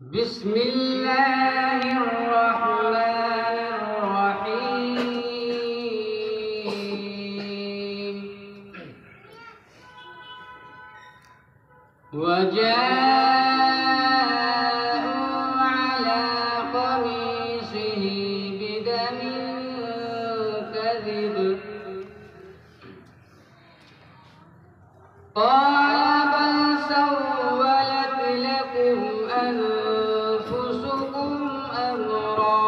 बिस्मिल्लाहिर्रहमानिर्रहीम। वजाअू अला क़मीसिही बिदमिन कज़िब। क़ाल बल सव्वलत लकुम अनफुसुकुम अम्रा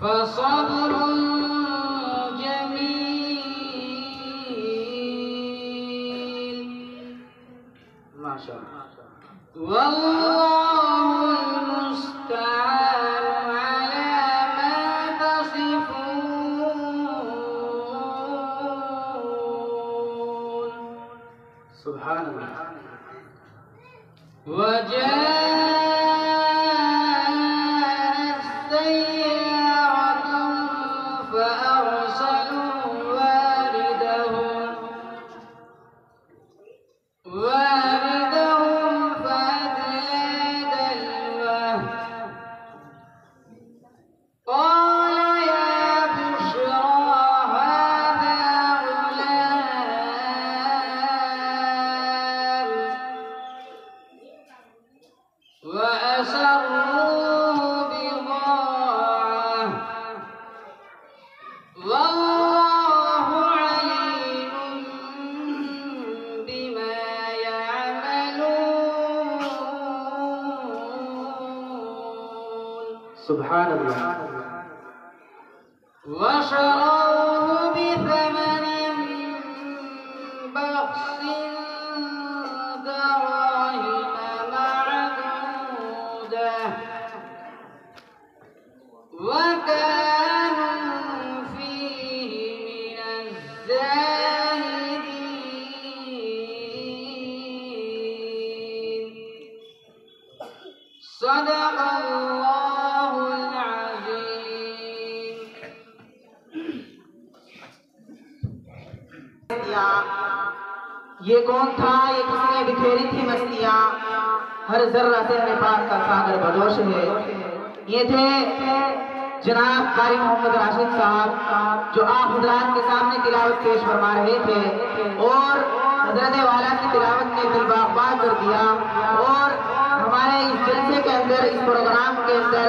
फसब्रुन जमील। माशाअल्लाह। वल्लाहुल मुस्तआनु अला मा तसिफून। सुभानअल्लाह। वजाअत सय्यारतुन फअरसलू वारिदहुम फअदला दल्वह। قال يا بشرى هذا غلام وأسروه بضاعة والله عليم بما يعملون। سبحان الله। وشروه بثمن بخس دراهم معدودة وكانوا فيه من الزاهدين। صدق الله العظيم। ये कौन था, ये किसने बिखेरी थी मस्तियाँ, हर जर्रा से हमें पाक का सागर बदोश है। ये थे जनाब कारी मोहम्मद राशिद साहब जो आप हजरात के सामने तिलावत पेश फरमा रहे थे और हजरत वाला की तिलावत ने दिल बाग़ कर दिया। और हमारे इस जलसे के अंदर, इस प्रोग्राम के अंदर,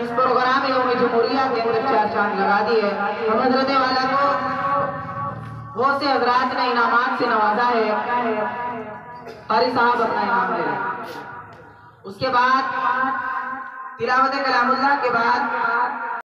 इस प्रोग्राम यौम जमहूरिया के अंदर चार चांद लगा दिए। हम हजरत वाला को बहुत से हजरात ने इनामात से नवाजा है। कारी साहब अपना इनाम ले लें। उसके बाद तिलावत कलामुल्लाह के बाद